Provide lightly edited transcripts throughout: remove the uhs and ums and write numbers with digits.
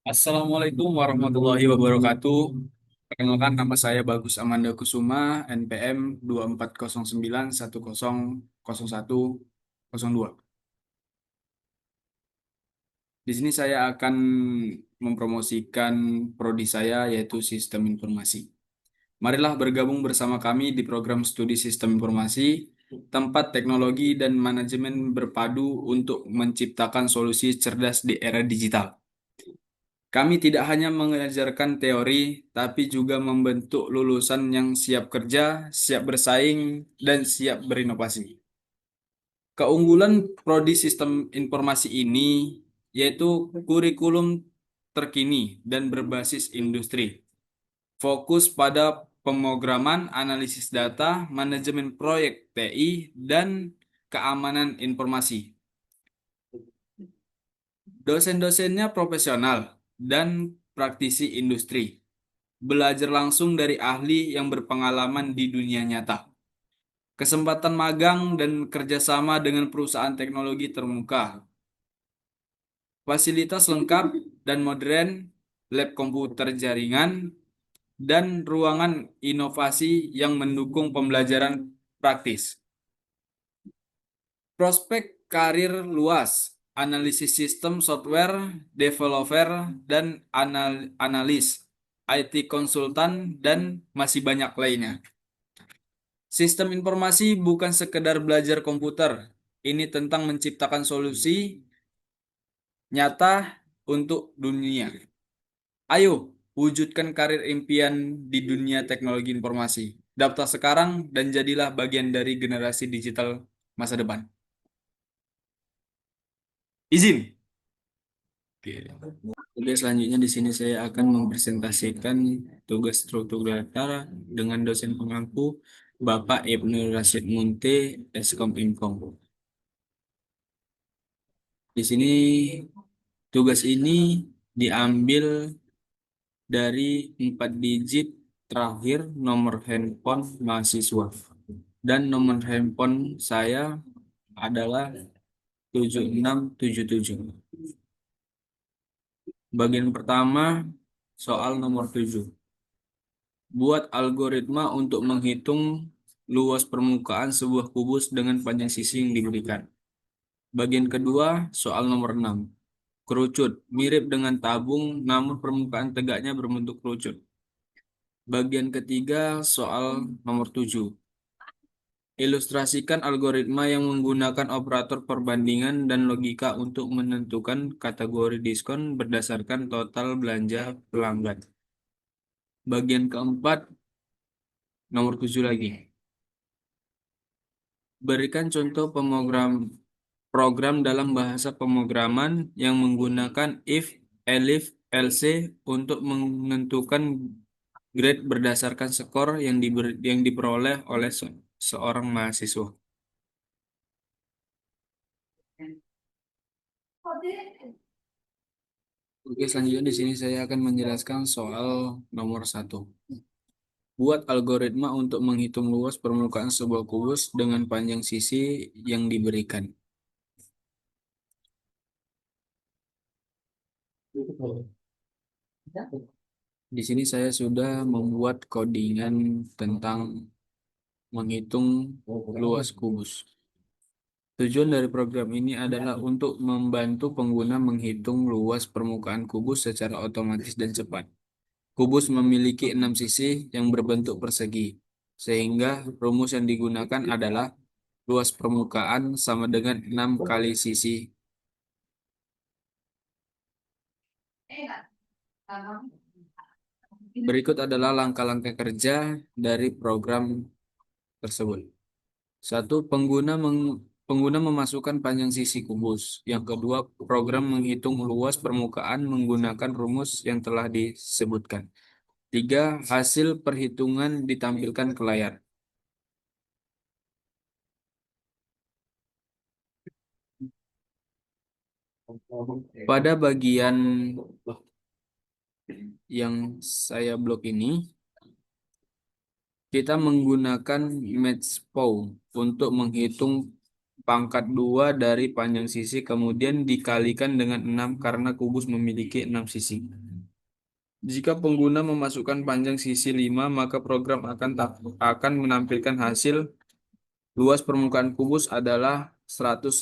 Assalamualaikum warahmatullahi wabarakatuh. Perkenalkan nama saya Bagus Amanda Kusuma, NPM 2409100102. Di sini saya akan mempromosikan prodi saya yaitu Sistem Informasi. Marilah bergabung bersama kami di program studi Sistem Informasi, tempat teknologi dan manajemen berpadu untuk menciptakan solusi cerdas di era digital. Kami tidak hanya mengajarkan teori, tapi juga membentuk lulusan yang siap kerja, siap bersaing, dan siap berinovasi. Keunggulan prodi sistem informasi ini yaitu kurikulum terkini dan berbasis industri. Fokus pada pemrograman, analisis data, manajemen proyek TI, dan keamanan informasi. Dosen-dosennya profesional dan praktisi industri. Belajar langsung dari ahli yang berpengalaman di dunia nyata. Kesempatan magang dan kerjasama dengan perusahaan teknologi termuka. Fasilitas lengkap dan modern, lab komputer jaringan, dan ruangan inovasi yang mendukung pembelajaran praktis. Prospek karir luas, analisis sistem software, developer, dan analis, IT konsultan, dan masih banyak lainnya. Sistem informasi bukan sekedar belajar komputer. Ini tentang menciptakan solusi nyata untuk dunia. Ayo, wujudkan karir impian di dunia teknologi informasi. Daftar sekarang dan jadilah bagian dari generasi digital masa depan. Izin. Oke. Oke, selanjutnya di sini saya akan mempresentasikan tugas struktur data dengan dosen pengampu Bapak Ibnu Rashid Munte, Eskom Info. Di sini tugas ini diambil dari 4 digit terakhir nomor handphone mahasiswa. Dan nomor handphone saya adalah 7677. Bagian pertama, soal nomor 7. Buat algoritma untuk menghitung luas permukaan sebuah kubus dengan panjang sisi yang diberikan. Bagian kedua, soal nomor 6. Kerucut, mirip dengan tabung, namun permukaan tegaknya berbentuk kerucut. Bagian ketiga, soal nomor 7. Ilustrasikan algoritma yang menggunakan operator perbandingan dan logika untuk menentukan kategori diskon berdasarkan total belanja pelanggan. Bagian keempat, nomor 7 lagi. Berikan contoh program dalam bahasa pemrograman yang menggunakan if, elif, else untuk menentukan grade berdasarkan skor yang diperoleh oleh seorang mahasiswa. Oke, selanjutnya di sini saya akan menjelaskan soal nomor 1. Buat algoritma untuk menghitung luas permukaan sebuah kubus dengan panjang sisi yang diberikan. Di sini saya sudah membuat codingan tentang menghitung luas kubus. Tujuan dari program ini adalah untuk membantu pengguna menghitung luas permukaan kubus secara otomatis dan cepat. Kubus memiliki 6 sisi yang berbentuk persegi, sehingga rumus yang digunakan adalah luas permukaan sama dengan 6 kali sisi. Berikut adalah langkah-langkah kerja dari program tersebut. Satu, pengguna memasukkan panjang sisi kubus. Yang kedua, program menghitung luas permukaan menggunakan rumus yang telah disebutkan. Tiga, hasil perhitungan ditampilkan ke layar. Pada bagian yang saya blok ini, kita menggunakan matchPow untuk menghitung pangkat 2 dari panjang sisi kemudian dikalikan dengan 6 karena kubus memiliki 6 sisi. Jika pengguna memasukkan panjang sisi 5, maka program akan menampilkan hasil luas permukaan kubus adalah 150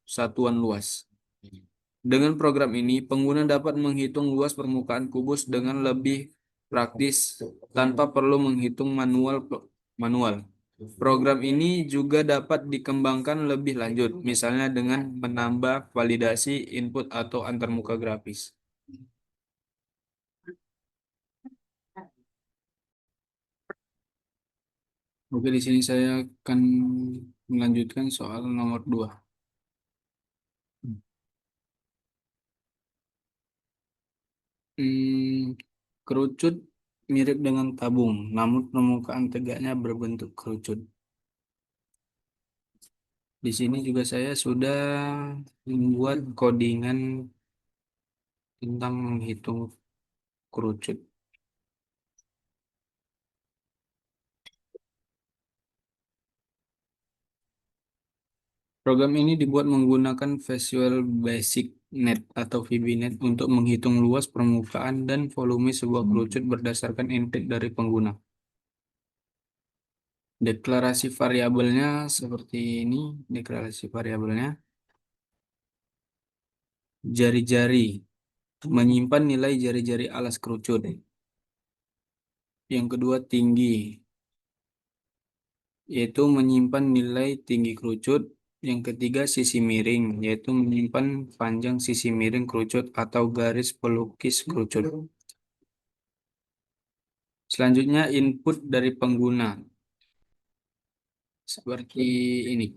satuan luas. Dengan program ini, pengguna dapat menghitung luas permukaan kubus dengan lebih praktis tanpa perlu menghitung manual. Program ini juga dapat dikembangkan lebih lanjut, misalnya dengan menambah validasi input atau antarmuka grafis. Oke, di sini saya akan melanjutkan soal nomor 2. Hmm, kerucut mirip dengan tabung, namun permukaan tegaknya berbentuk kerucut. Di sini juga saya sudah membuat codingan tentang menghitung kerucut. Program ini dibuat menggunakan Visual Basic Net atau VBNet untuk menghitung luas permukaan dan volume sebuah kerucut berdasarkan input dari pengguna. Deklarasi variabelnya seperti ini. Deklarasi variabelnya jari-jari menyimpan nilai jari-jari alas kerucut. Yang kedua tinggi, yaitu menyimpan nilai tinggi kerucut. Yang ketiga sisi miring, yaitu menyimpan panjang sisi miring kerucut atau garis pelukis kerucut. Selanjutnya input dari pengguna seperti ini.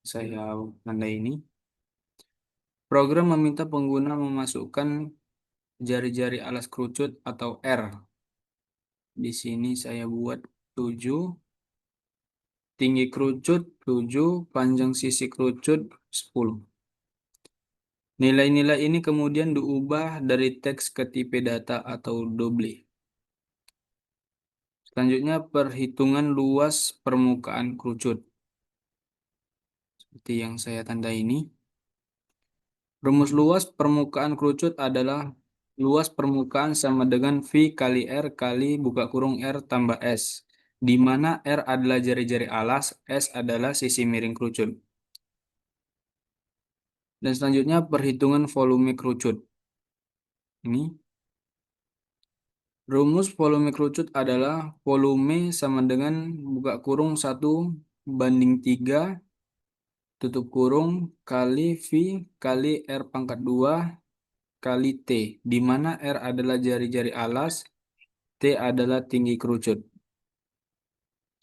Saya tanda ini. Program meminta pengguna memasukkan jari-jari alas kerucut atau R. Di sini saya buat 7, tinggi kerucut 7, panjang sisi kerucut 10. Nilai-nilai ini kemudian diubah dari teks ke tipe data atau double. Selanjutnya perhitungan luas permukaan kerucut. Seperti yang saya tanda ini. Rumus luas permukaan kerucut adalah luas permukaan sama dengan V kali R kali buka kurung R tambah S, di mana R adalah jari-jari alas, S adalah sisi miring kerucut. Dan selanjutnya perhitungan volume kerucut. Ini rumus volume kerucut adalah volume sama dengan buka kurung 1/3 tutup kurung kali V kali R pangkat 2 kali T, di mana R adalah jari-jari alas, T adalah tinggi kerucut.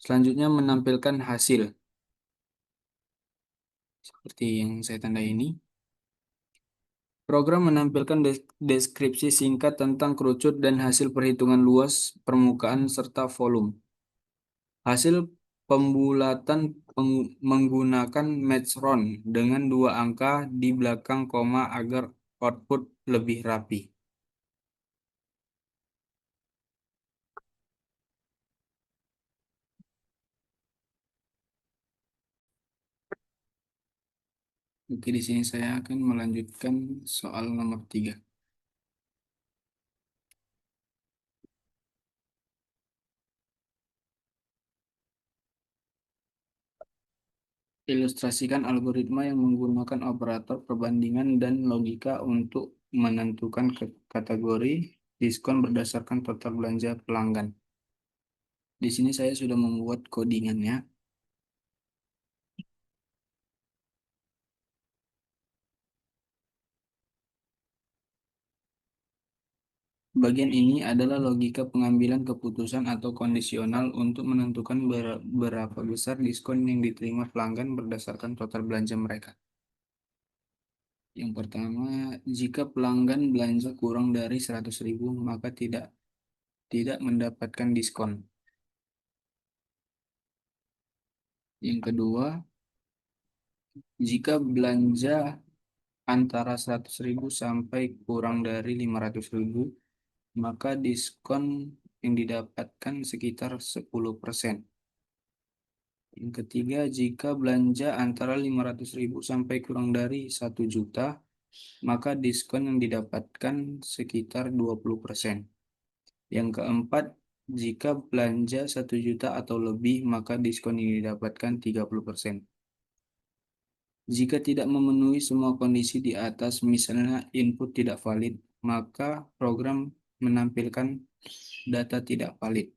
Selanjutnya menampilkan hasil. Seperti yang saya tanda ini. Program menampilkan deskripsi singkat tentang kerucut dan hasil perhitungan luas permukaan serta volume. Hasil pembulatan menggunakan matchron dengan 2 angka di belakang koma agar output lebih rapi. Oke, di sini saya akan melanjutkan soal nomor 3. Ilustrasikan algoritma yang menggunakan operator perbandingan dan logika untuk menentukan kategori diskon berdasarkan total belanja pelanggan. Di sini saya sudah membuat codingannya. Bagian ini adalah logika pengambilan keputusan atau kondisional untuk menentukan berapa besar diskon yang diterima pelanggan berdasarkan total belanja mereka. Yang pertama, jika pelanggan belanja kurang dari 100.000, maka tidak mendapatkan diskon. Yang kedua, jika belanja antara 100.000 sampai kurang dari 500.000, maka diskon yang didapatkan sekitar 10%. Yang ketiga, jika belanja antara 500.000 sampai kurang dari 1 juta, maka diskon yang didapatkan sekitar 20%. Yang keempat, jika belanja 1 juta atau lebih, maka diskon yang didapatkan 30%. Jika tidak memenuhi semua kondisi di atas, misalnya input tidak valid, maka program menampilkan data tidak valid.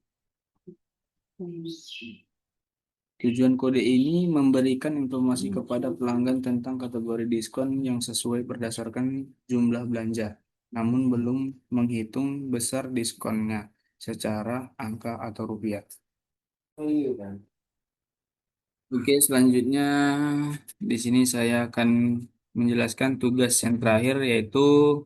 Tujuan kode ini memberikan informasi kepada pelanggan tentang kategori diskon yang sesuai berdasarkan jumlah belanja, namun belum menghitung besar diskonnya secara angka atau rupiah. Oke, selanjutnya di sini saya akan menjelaskan tugas yang terakhir, yaitu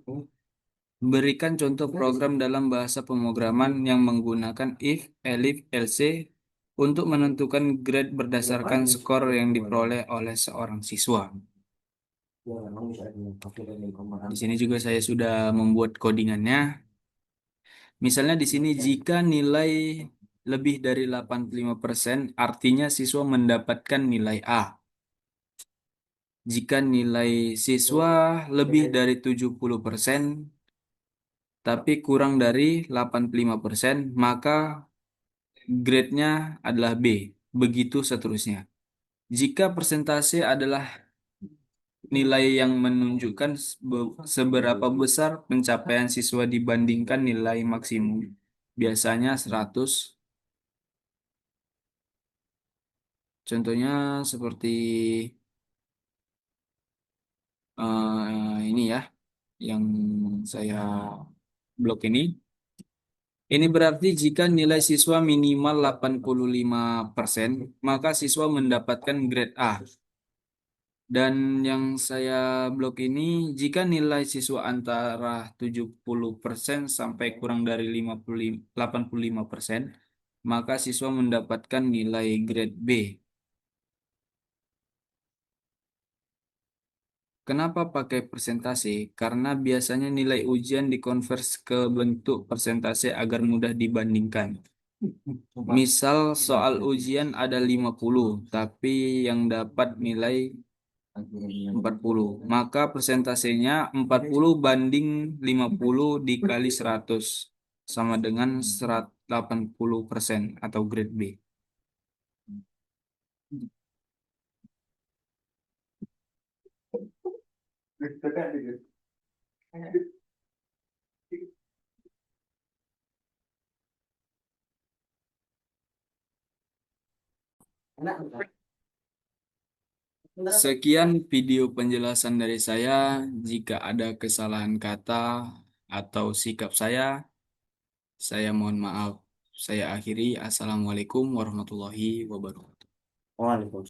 berikan contoh program dalam bahasa pemrograman yang menggunakan if, elif, else untuk menentukan grade berdasarkan skor yang diperoleh oleh seorang siswa. Di sini juga saya sudah membuat codingannya. Misalnya di sini jika nilai lebih dari 85%, artinya siswa mendapatkan nilai A. Jika nilai siswa lebih dari 70%, tapi kurang dari 85%, maka grade-nya adalah B. Begitu seterusnya. Jika persentase adalah nilai yang menunjukkan seberapa besar pencapaian siswa dibandingkan nilai maksimum, biasanya 100. Contohnya seperti ini ya, yang saya blok ini. Ini berarti jika nilai siswa minimal 85%, maka siswa mendapatkan grade A. Dan yang saya blok ini, jika nilai siswa antara 70% sampai kurang dari 85%, maka siswa mendapatkan nilai grade B. Kenapa pakai persentase? Karena biasanya nilai ujian dikonvers ke bentuk persentase agar mudah dibandingkan. Misal soal ujian ada 50, tapi yang dapat nilai 40. Maka persentasenya 40 banding 50 dikali 100 sama dengan 180% atau grade B. Sekian video penjelasan dari saya. Jika ada kesalahan kata atau sikap saya mohon maaf. Saya akhiri. Assalamualaikum warahmatullahi wabarakatuh. Waalaikumsalam.